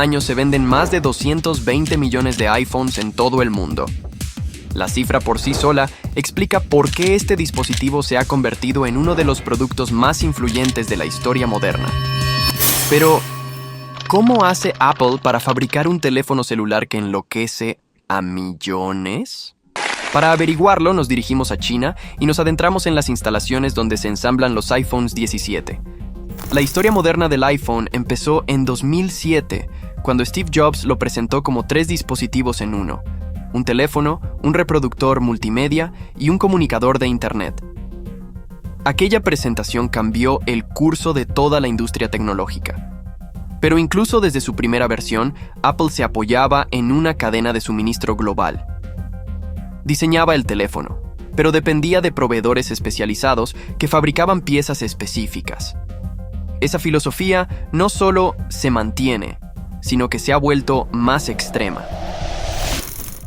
año se venden más de 220 millones de iPhones en todo el mundo. La cifra por sí sola explica por qué este dispositivo se ha convertido en uno de los productos más influyentes de la historia moderna. Pero, ¿cómo hace Apple para fabricar un teléfono celular que enloquece a millones? Para averiguarlo, nos dirigimos a China y nos adentramos en las instalaciones donde se ensamblan los iPhones 17. La historia moderna del iPhone empezó en 2007, cuando Steve Jobs lo presentó como 3 dispositivos en uno: un teléfono, un reproductor multimedia y un comunicador de Internet. Aquella presentación cambió el curso de toda la industria tecnológica. Pero incluso desde su primera versión, Apple se apoyaba en una cadena de suministro global. Diseñaba el teléfono, pero dependía de proveedores especializados que fabricaban piezas específicas. Esa filosofía no solo se mantiene, sino que se ha vuelto más extrema.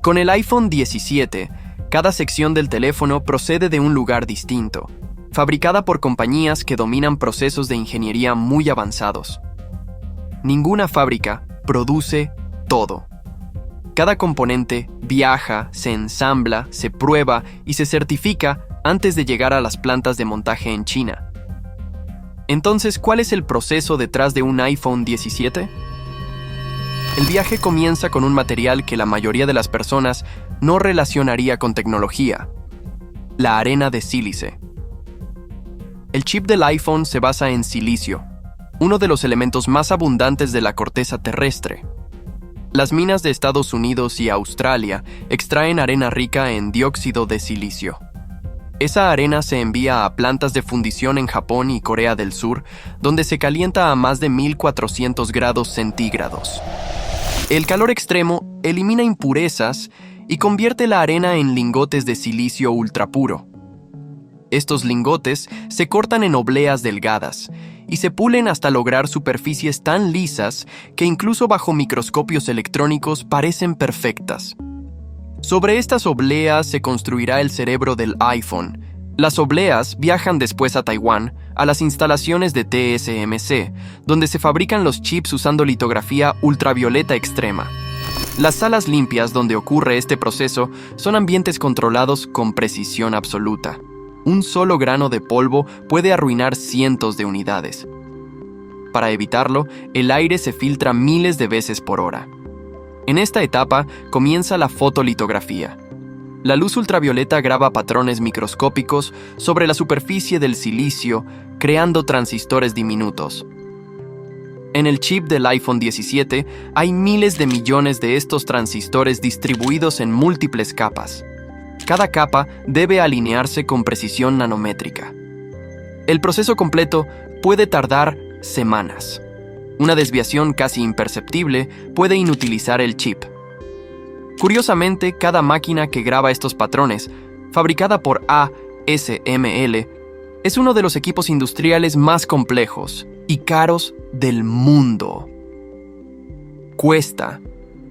Con el iPhone 17, cada sección del teléfono procede de un lugar distinto, fabricada por compañías que dominan procesos de ingeniería muy avanzados. Ninguna fábrica produce todo. Cada componente viaja, se ensambla, se prueba y se certifica antes de llegar a las plantas de montaje en China. Entonces, ¿cuál es el proceso detrás de un iPhone 17? El viaje comienza con un material que la mayoría de las personas no relacionaría con tecnología: la arena de sílice. El chip del iPhone se basa en silicio, uno de los elementos más abundantes de la corteza terrestre. Las minas de Estados Unidos y Australia extraen arena rica en dióxido de silicio. Esa arena se envía a plantas de fundición en Japón y Corea del Sur, donde se calienta a más de 1400 grados centígrados. El calor extremo elimina impurezas y convierte la arena en lingotes de silicio ultrapuro. Estos lingotes se cortan en obleas delgadas y se pulen hasta lograr superficies tan lisas que incluso bajo microscopios electrónicos parecen perfectas. Sobre estas obleas se construirá el cerebro del iPhone. Las obleas viajan después a Taiwán, a las instalaciones de TSMC, donde se fabrican los chips usando litografía ultravioleta extrema. Las salas limpias donde ocurre este proceso son ambientes controlados con precisión absoluta. Un solo grano de polvo puede arruinar cientos de unidades. Para evitarlo, el aire se filtra miles de veces por hora. En esta etapa comienza la fotolitografía. La luz ultravioleta graba patrones microscópicos sobre la superficie del silicio, creando transistores diminutos. En el chip del iPhone 17 hay miles de millones de estos transistores distribuidos en múltiples capas. Cada capa debe alinearse con precisión nanométrica. El proceso completo puede tardar semanas. Una desviación casi imperceptible puede inutilizar el chip. Curiosamente, cada máquina que graba estos patrones, fabricada por ASML, es uno de los equipos industriales más complejos y caros del mundo. Cuesta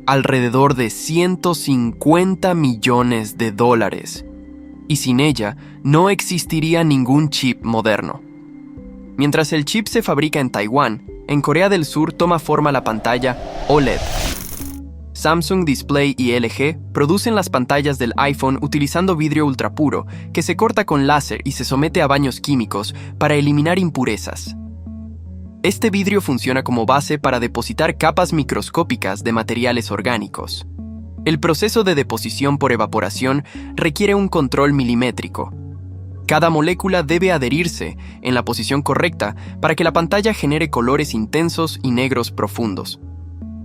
alrededor de $150 millones y sin ella no existiría ningún chip moderno. Mientras el chip se fabrica en Taiwán, en Corea del Sur toma forma la pantalla OLED. Samsung Display y LG producen las pantallas del iPhone utilizando vidrio ultrapuro que se corta con láser y se somete a baños químicos para eliminar impurezas. Este vidrio funciona como base para depositar capas microscópicas de materiales orgánicos. El proceso de deposición por evaporación requiere un control milimétrico. Cada molécula debe adherirse en la posición correcta para que la pantalla genere colores intensos y negros profundos.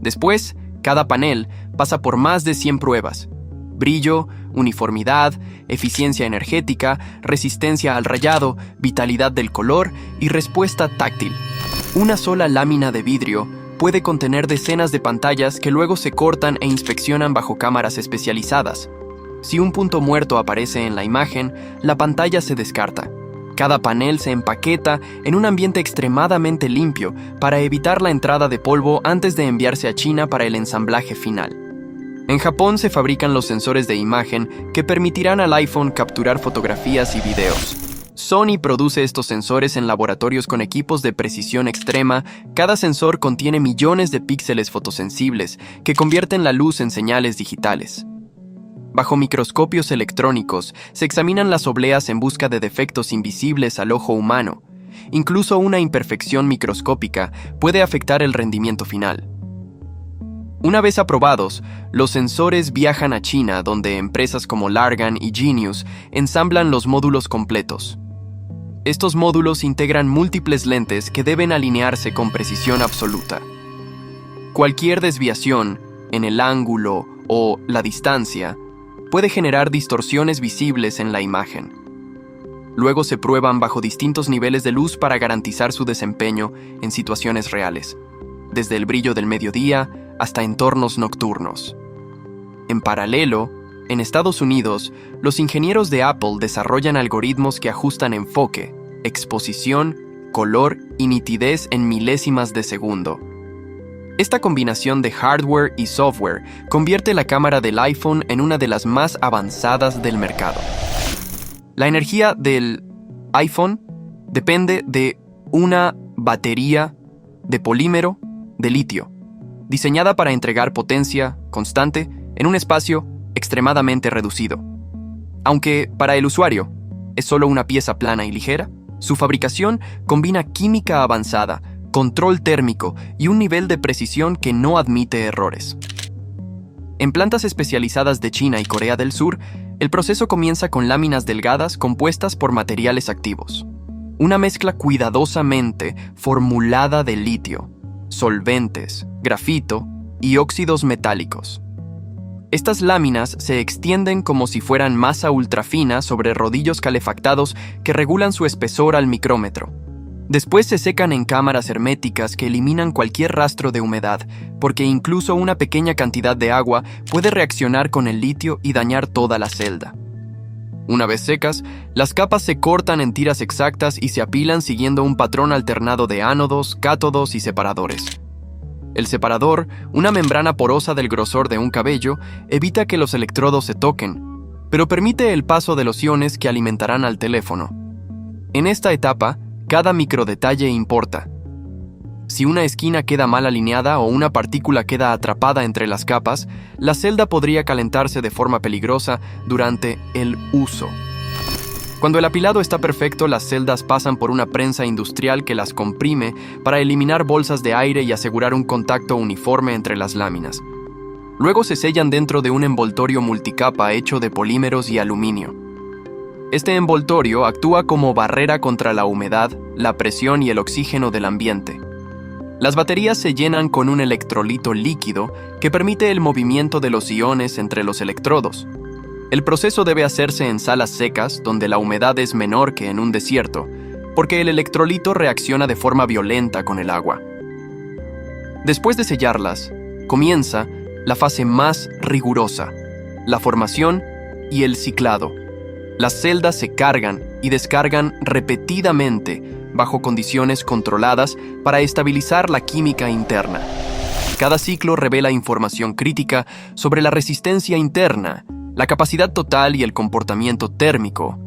Después, cada panel pasa por más de 100 pruebas: brillo, uniformidad, eficiencia energética, resistencia al rayado, vitalidad del color y respuesta táctil. Una sola lámina de vidrio puede contener decenas de pantallas que luego se cortan e inspeccionan bajo cámaras especializadas. Si un punto muerto aparece en la imagen, la pantalla se descarta. Cada panel se empaqueta en un ambiente extremadamente limpio para evitar la entrada de polvo antes de enviarse a China para el ensamblaje final. En Japón se fabrican los sensores de imagen que permitirán al iPhone capturar fotografías y videos. Sony produce estos sensores en laboratorios con equipos de precisión extrema. Cada sensor contiene millones de píxeles fotosensibles que convierten la luz en señales digitales. Bajo microscopios electrónicos se examinan las obleas en busca de defectos invisibles al ojo humano. Incluso una imperfección microscópica puede afectar el rendimiento final. Una vez aprobados, los sensores viajan a China, donde empresas como Largan y Genius ensamblan los módulos completos. Estos módulos integran múltiples lentes que deben alinearse con precisión absoluta. Cualquier desviación en el ángulo o la distancia puede generar distorsiones visibles en la imagen. Luego se prueban bajo distintos niveles de luz para garantizar su desempeño en situaciones reales, desde el brillo del mediodía hasta entornos nocturnos. En paralelo, en Estados Unidos, los ingenieros de Apple desarrollan algoritmos que ajustan enfoque, exposición, color y nitidez en milésimas de segundo. Esta combinación de hardware y software convierte la cámara del iPhone en una de las más avanzadas del mercado. La energía del iPhone depende de una batería de polímero de litio, diseñada para entregar potencia constante en un espacio extremadamente reducido. Aunque para el usuario es solo una pieza plana y ligera, su fabricación combina química avanzada, control térmico y un nivel de precisión que no admite errores. En plantas especializadas de China y Corea del Sur, el proceso comienza con láminas delgadas compuestas por materiales activos. Una mezcla cuidadosamente formulada de litio, solventes, grafito y óxidos metálicos. Estas láminas se extienden como si fueran masa ultrafina sobre rodillos calefactados que regulan su espesor al micrómetro. Después se secan en cámaras herméticas que eliminan cualquier rastro de humedad, porque incluso una pequeña cantidad de agua puede reaccionar con el litio y dañar toda la celda. Una vez secas, las capas se cortan en tiras exactas y se apilan siguiendo un patrón alternado de ánodos, cátodos y separadores. El separador, una membrana porosa del grosor de un cabello, evita que los electrodos se toquen, pero permite el paso de los iones que alimentarán al teléfono. En esta etapa, cada microdetalle importa. Si una esquina queda mal alineada o una partícula queda atrapada entre las capas, la celda podría calentarse de forma peligrosa durante el uso. Cuando el apilado está perfecto, las celdas pasan por una prensa industrial que las comprime para eliminar bolsas de aire y asegurar un contacto uniforme entre las láminas. Luego se sellan dentro de un envoltorio multicapa hecho de polímeros y aluminio. Este envoltorio actúa como barrera contra la humedad, la presión y el oxígeno del ambiente. Las baterías se llenan con un electrolito líquido que permite el movimiento de los iones entre los electrodos. El proceso debe hacerse en salas secas, donde la humedad es menor que en un desierto, porque el electrolito reacciona de forma violenta con el agua. Después de sellarlas, comienza la fase más rigurosa, la formación y el ciclado. Las celdas se cargan y descargan repetidamente bajo condiciones controladas para estabilizar la química interna. Cada ciclo revela información crítica sobre la resistencia interna, la capacidad total y el comportamiento térmico.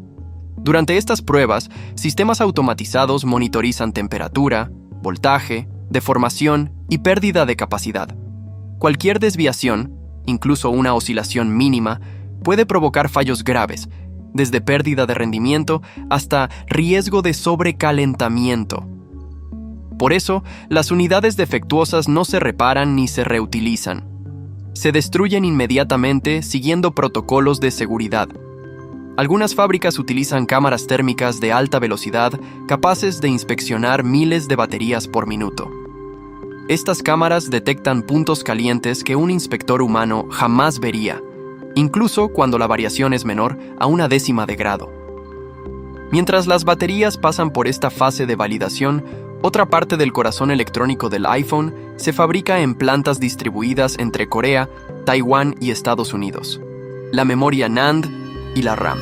Durante estas pruebas, sistemas automatizados monitorizan temperatura, voltaje, deformación y pérdida de capacidad. Cualquier desviación, incluso una oscilación mínima, puede provocar fallos graves, desde pérdida de rendimiento hasta riesgo de sobrecalentamiento. Por eso, las unidades defectuosas no se reparan ni se reutilizan. Se destruyen inmediatamente siguiendo protocolos de seguridad. Algunas fábricas utilizan cámaras térmicas de alta velocidad capaces de inspeccionar miles de baterías por minuto. Estas cámaras detectan puntos calientes que un inspector humano jamás vería, incluso cuando la variación es menor a una décima de grado. Mientras las baterías pasan por esta fase de validación, otra parte del corazón electrónico del iPhone se fabrica en plantas distribuidas entre Corea, Taiwán y Estados Unidos: la memoria NAND y la RAM.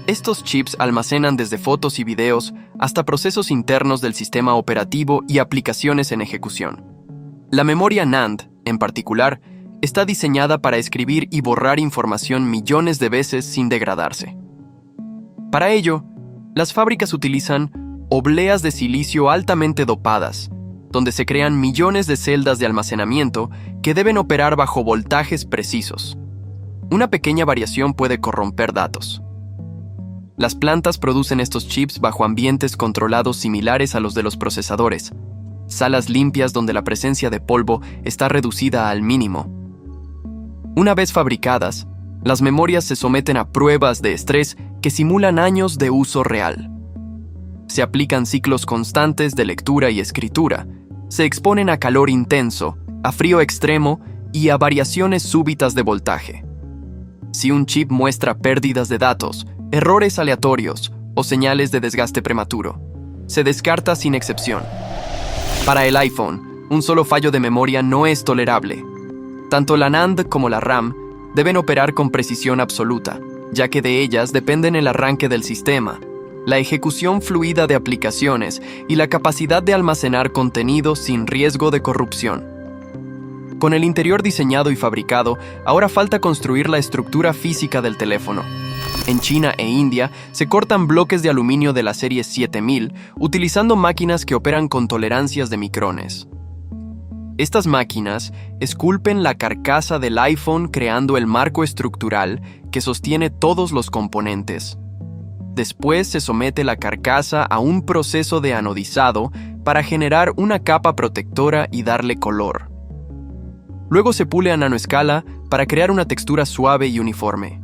Estos chips almacenan desde fotos y videos hasta procesos internos del sistema operativo y aplicaciones en ejecución. La memoria NAND, en particular, está diseñada para escribir y borrar información millones de veces sin degradarse. Para ello, Las fábricas utilizan obleas de silicio altamente dopadas, donde se crean millones de celdas de almacenamiento que deben operar bajo voltajes precisos. Una pequeña variación puede corromper datos. Las plantas producen estos chips bajo ambientes controlados similares a los de los procesadores, salas limpias donde la presencia de polvo está reducida al mínimo. Una vez fabricadas, las memorias se someten a pruebas de estrés que simulan años de uso real. Se aplican ciclos constantes de lectura y escritura, se exponen a calor intenso, a frío extremo y a variaciones súbitas de voltaje. Si un chip muestra pérdidas de datos, errores aleatorios o señales de desgaste prematuro, se descarta sin excepción. Para el iPhone, un solo fallo de memoria no es tolerable. Tanto la NAND como la RAM deben operar con precisión absoluta, ya que de ellas dependen el arranque del sistema, la ejecución fluida de aplicaciones y la capacidad de almacenar contenido sin riesgo de corrupción. Con el interior diseñado y fabricado, ahora falta construir la estructura física del teléfono. En China e India se cortan bloques de aluminio de la serie 7000 utilizando máquinas que operan con tolerancias de micrones. Estas máquinas esculpen la carcasa del iPhone creando el marco estructural que sostiene todos los componentes. Después se somete la carcasa a un proceso de anodizado para generar una capa protectora y darle color. Luego se pule a nanoescala para crear una textura suave y uniforme.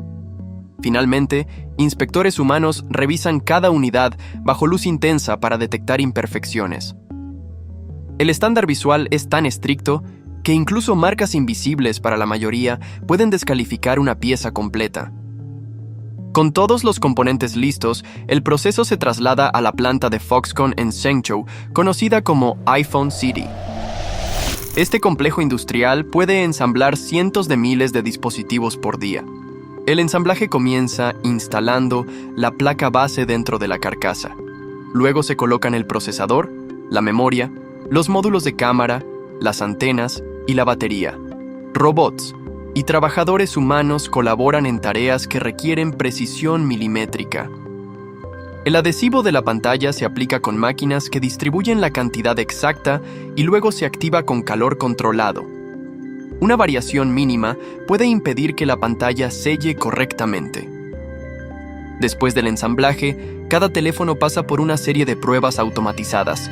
Finalmente, inspectores humanos revisan cada unidad bajo luz intensa para detectar imperfecciones. El estándar visual es tan estricto que incluso marcas invisibles para la mayoría pueden descalificar una pieza completa. Con todos los componentes listos, el proceso se traslada a la planta de Foxconn en Zhengzhou, conocida como iPhone City. Este complejo industrial puede ensamblar cientos de miles de dispositivos por día. El ensamblaje comienza instalando la placa base dentro de la carcasa. Luego se colocan el procesador, la memoria, los módulos de cámara, las antenas y la batería. Robots y trabajadores humanos colaboran en tareas que requieren precisión milimétrica. El adhesivo de la pantalla se aplica con máquinas que distribuyen la cantidad exacta y luego se activa con calor controlado. Una variación mínima puede impedir que la pantalla selle correctamente. Después del ensamblaje, cada teléfono pasa por una serie de pruebas automatizadas.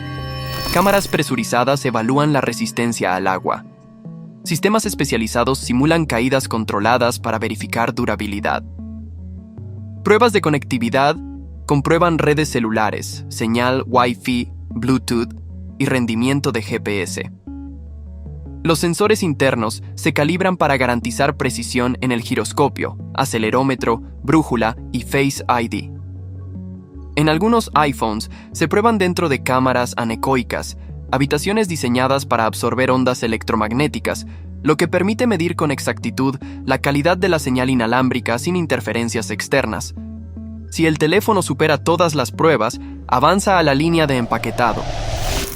Cámaras presurizadas evalúan la resistencia al agua. Sistemas especializados simulan caídas controladas para verificar durabilidad. Pruebas de conectividad comprueban redes celulares, señal Wi-Fi, Bluetooth y rendimiento de GPS. Los sensores internos se calibran para garantizar precisión en el giroscopio, acelerómetro, brújula y Face ID. En algunos iPhones se prueban dentro de cámaras anecoicas, habitaciones diseñadas para absorber ondas electromagnéticas, lo que permite medir con exactitud la calidad de la señal inalámbrica sin interferencias externas. Si el teléfono supera todas las pruebas, avanza a la línea de empaquetado.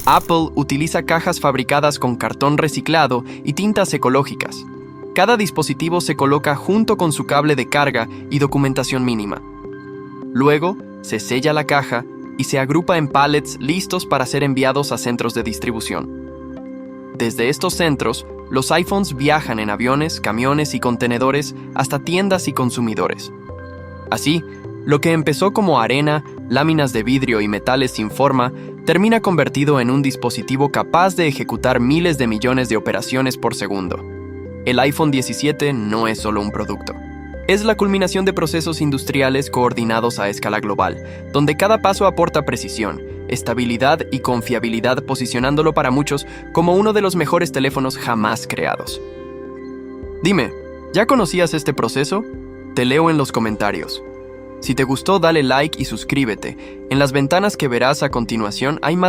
Apple utiliza cajas fabricadas con cartón reciclado y tintas ecológicas. Cada dispositivo se coloca junto con su cable de carga y documentación mínima. Luego, se sella la caja y se agrupa en pallets listos para ser enviados a centros de distribución. Desde estos centros, los iPhones viajan en aviones, camiones y contenedores hasta tiendas y consumidores. Así, lo que empezó como arena, láminas de vidrio y metales sin forma, termina convertido en un dispositivo capaz de ejecutar miles de millones de operaciones por segundo. El iPhone 17 no es solo un producto. Es la culminación de procesos industriales coordinados a escala global, donde cada paso aporta precisión, estabilidad y confiabilidad, posicionándolo para muchos como uno de los mejores teléfonos jamás creados. Dime, ¿ya conocías este proceso? Te leo en los comentarios. Si te gustó, dale like y suscríbete. En las ventanas que verás a continuación hay más